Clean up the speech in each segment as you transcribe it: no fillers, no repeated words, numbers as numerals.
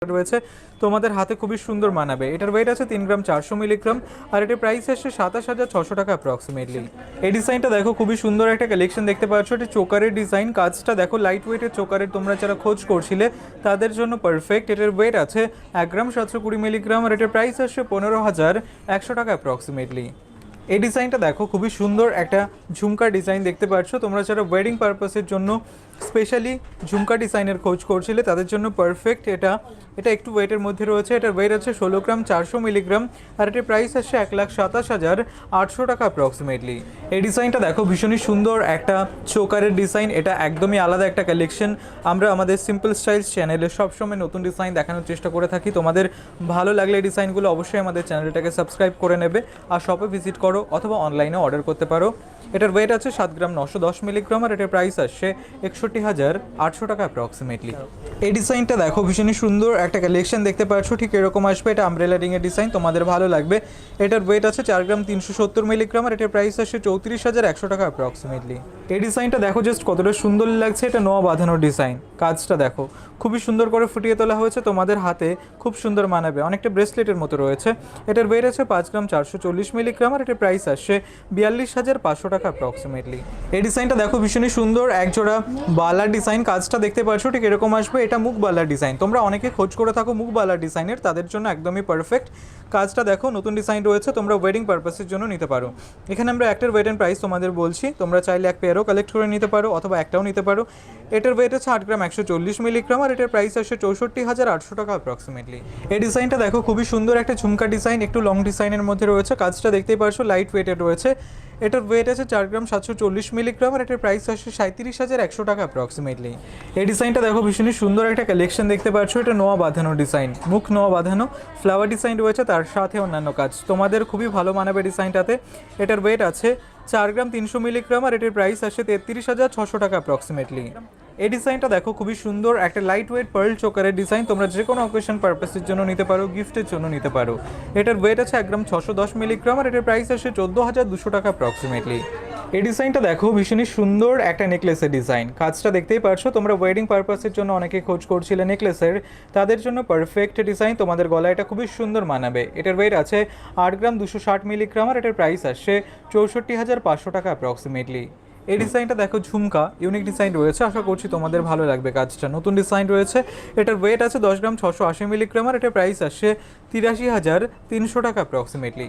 রয়েছে তোমাদের হাতে খুবই সুন্দর মানাবে। এটার ওয়েট আছে 3 গ্রাম 400 মিলিগ্রাম আর এটার প্রাইস আসছে 27,600 টাকা অ্যাপ্রক্সিমেটলি। এই ডিজাইনটা দেখো, খুবই সুন্দর একটা কালেকশন দেখতে পাচ্ছ। এটা চোকারের ডিজাইন, কাজটা দেখো লাইট ওয়েটের চোকারের, তোমরা যারা খোঁজ করছিলে তাদের জন্য পারফেক্ট। এটার ওয়েট আছে 1 গ্রাম 720 মিলিগ্রাম আর এটার প্রাইস আসছে 15,100 টাকা অ্যাপ্রক্সিমেটলি। এই ডিজাইনটা দেখো, খুবই সুন্দর একটা ঝুমকা ডিজাইন দেখতে পাচ্ছ। তোমরা যারা ওয়েডিং পারপাসের জন্য স্পেশালি ঝুমকা ডিজাইনের খোঁজ করছিলে তাদের জন্য পারফেক্ট। এটা এটা একটু ওয়েটের মধ্যে রয়েছে। এটার ওয়েট আছে 16 গ্রাম 400 মিলিগ্রাম আর এটার প্রাইস আসছে 1,27,800 টাকা অ্যাপ্রক্সিমেটলি। এই ডিজাইনটা দেখো, ভীষণই সুন্দর একটা চোকারের ডিজাইন। এটা একদমই আলাদা একটা কালেকশন। আমরা আমাদের সিম্পল স্টাইলস চ্যানেলে সবসময় নতুন ডিজাইন দেখানোর চেষ্টা করে থাকি। তোমাদের ভালো লাগলে এই ডিজাইনগুলো অবশ্যই আমাদের চ্যানেলটাকে সাবস্ক্রাইব করে নেবে আর শপে ভিজিট করো অথবা অনলাইনে অর্ডার করতে পারো। এটার ওয়েট আছে 7 গ্রাম 910 মিলিগ্রাম আর এটার প্রাইস আসছে 61,800 টাকা অ্যাপ্রক্সিমেটলি। এই ডিজাইনটা দেখো, ভীষণই সুন্দর একটা কালেকশন দেখতে পাচ্ছ। ঠিক এরকম আসবে। এটা আমব্রেলা রিংয়ের ডিজাইন, তোমাদের ভালো লাগবে। এটার ওয়েট আছে 4 গ্রাম 370 মিলিগ্রাম আর এটার প্রাইস আসছে 34,100 টাকা অ্যাপ্রক্সিমেটলি। এই ডিজাইনটা দেখো জাস্ট কতটা সুন্দর লাগছে। এটা নোয়া বাঁধানোর ডিজাইন, কাজটা দেখো খুবই সুন্দর করে ফুটিয়ে তোলা হয়েছে। তোমাদের হাতে খুব সুন্দর মানাবে, অনেকটা ব্রেসলেটের মতো রয়েছে। এটার ওয়েট আছে 5 গ্রাম 440 মিলিগ্রাম আর এটার প্রাইস আসছে 42,500 টাকা অ্যাপ্রক্সিমেটলি। এই ডিজাইনটা দেখো, ভীষণই সুন্দর একজোড়া বালার ডিজাইন, কাজটা দেখতে পাচ্ছ ঠিক এরকম আসবে। এটা মুখ বালার ডিজাইন, তোমরা অনেকে খোঁজ করে থাকো মুখ বালার ডিজাইনের, তাদের জন্য একদমই পারফেক্ট। কাজটা দেখো, নতুন ডিজাইন রয়েছে, তোমরা ওয়েডিং পারপাসের জন্য নিতে পারো। এখানে আমরা একটার ওয়েট অ্যান্ড প্রাইস তোমাদের বলছি, তোমরা চাইলে এক পেয়ারও কালেক্ট করে নিতে পারো অথবা একটাও নিতে পারো। এটার ওয়েট আছে 8 গ্রাম 140 মিলিগ্রাম আর এটার প্রাইস আসছে 64,800 টাকা অ্যাপ্রক্সিমেটলি। এই ডিজাইনটা দেখো, খুবই সুন্দর একটা ঝুমকা ডিজাইন, একটু লং ডিজাইনের মধ্যে রয়েছে। কাজটা দেখতেই পারছো লাইট ওয়েটের রয়েছে। এটার ওয়েট আছে 4 গ্রাম 740 মিলিগ্রাম আর এটার প্রাইস আসছে 37,100 টাকা অ্যাপ্রক্সিমেটলি। এই ডিজাইনটা দেখো, ভীষণই সুন্দর একটা কালেকশন দেখতে পাচ্ছ। এটা নোয়া বাঁধানো ডিজাইন, মুখ নোয়া বাঁধানো, ফ্লাওয়ার ডিজাইন রয়েছে, তার সাথে অন্যান্য কাজ, তোমাদের খুবই ভালো মানাবে ডিজাইনটাতে। এটার ওয়েট আছে 4 গ্রাম 300 মিলিগ্রাম আর এটার প্রাইস আসছে 33,600 টাকা অ্যাপ্রক্সিমেটলি। এই ডিজাইনটা দেখো, খুবই সুন্দর একটা লাইট ওয়েট পার্ল চোকারের ডিজাইন, তোমরা যে কোনো অকেশন পারপাসের জন্য নিতে পারো, গিফটের জন্য নিতে পারো। এটার ওয়েট আছে 1 গ্রাম 610 মিলিগ্রাম আর এটার প্রাইস আসছে 14,200 টাকা অ্যাপ্রক্সিমেটলি। এই ডিজাইনটা দেখো, ভীষণই সুন্দর একটা নেকলেসের ডিজাইন, কাজটা দেখতেই পারছো। তোমরা ওয়েডিং পারপাসের জন্য অনেকে খোঁজ করছিলে নেকলেসের, তাদের জন্য পারফেক্ট ডিজাইন, তোমাদের গলায় এটা খুবই সুন্দর মানাবে। এটার ওয়েট আছে 8 গ্রাম 260 মিলিগ্রাম আর এটার প্রাইস আসছে 64,500 টাকা অ্যাপ্রক্সিমেটলি। এই ডিজাইনটা দেখো, ঝুমকা ইউনিক ডিজাইন রয়েছে, আশা করছি তোমাদের ভালো লাগবে। কাজটা নতুন ডিজাইন রয়েছে। এটার ওয়েট আছে 10 গ্রাম 680 মিলিগ্রাম আর এটার প্রাইস আসছে 83,300 টাকা অ্যাপ্রক্সিমেটলি।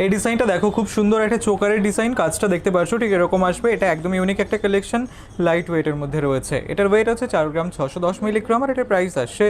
এই ডিজাইনটা দেখো, খুব সুন্দর একটা চোকারের ডিজাইন, কাজটা দেখতে পাচ্ছ ঠিক এরকম আসবে। এটা একদম ইউনিক একটা কালেকশন, লাইট ওয়েটের মধ্যে রয়েছে। এটার ওয়েট আছে 4 গ্রাম 610 মিলিগ্রাম আর এটার প্রাইস আসছে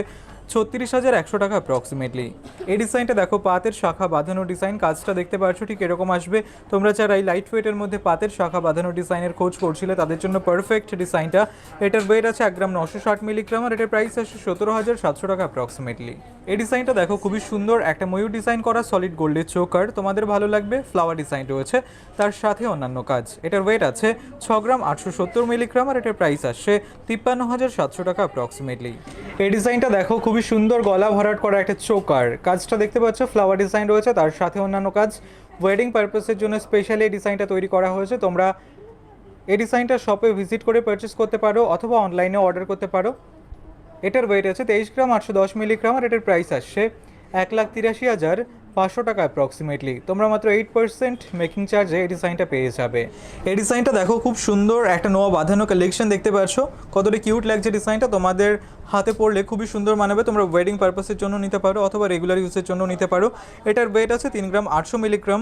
36,100 টাকা অ্যাপ্রক্সিমেটলি। এই ডিজাইনটা দেখো, পাতের শাখা বাঁধানো ডিজাইন, কাজটা দেখতে পাচ্ছ ঠিক এরকম আসবে। তোমরা যারা এই লাইট ওয়েটের মধ্যে পাতের শাখা বাঁধানো ডিজাইনের খোঁজ করছিলে তাদের জন্য পারফেক্ট ডিজাইনটা। এটার ওয়েট আছে 1 গ্রাম 960 মিলিগ্রাম আর এটার প্রাইস আসছে 17,700 টাকা অ্যাপ্রক্সিমেটলি। এই ডিজাইনটা দেখো, খুবই সুন্দর একটা ময়ূর ডিজাইন করা সলিড গোল্ডের চোকার, তোমাদের ভালো লাগবে। ফ্লাওয়ার ডিজাইন রয়েছে, তার সাথে অন্যান্য কাজ। এটার ওয়েট আছে 6 গ্রাম 870 মিলিগ্রাম আর এটার প্রাইস আসছে 53,700 টাকা অ্যাপ্রক্সিমেটলি। এই ডিজাইনটা দেখো, খুবই সুন্দর গলা ভরাট করা একটা চোকার, কাজটা দেখতে পাচ্ছ ফ্লাওয়ার ডিজাইন রয়েছে, তার সাথে অন্যান্য কাজ। ওয়েডিং পারপাসের জন্য স্পেশালি এই ডিজাইনটা তৈরি করা হয়েছে। তোমরা এই ডিজাইনটা শপে ভিজিট করে পারচেস করতে পারো অথবা অনলাইনে অর্ডার করতে পারো। এটার ওয়েট আছে 23 গ্রাম 810 মিলিগ্রাম আর এটার প্রাইস আসছে 1,83,500 টাকা অ্যাপ্রক্সিমেটলি। তোমরা মাত্র 8% মেকিং চার্জে এই ডিজাইনটা পেয়ে যাবে। এই ডিজাইনটা দেখো, খুব সুন্দর একটা নোয়া বাঁধানো কালেকশন দেখতে পাচ্ছ, কতটা কিউট লাগছে ডিজাইনটা, তোমাদের হাতে পড়লে খুবই সুন্দর মানাবে। তোমরা ওয়েডিং পারপাসের জন্য নিতে পারো অথবা রেগুলার ইউজের জন্য নিতে পারো। এটার ওয়েট আছে 3 গ্রাম 800 মিলিগ্রাম।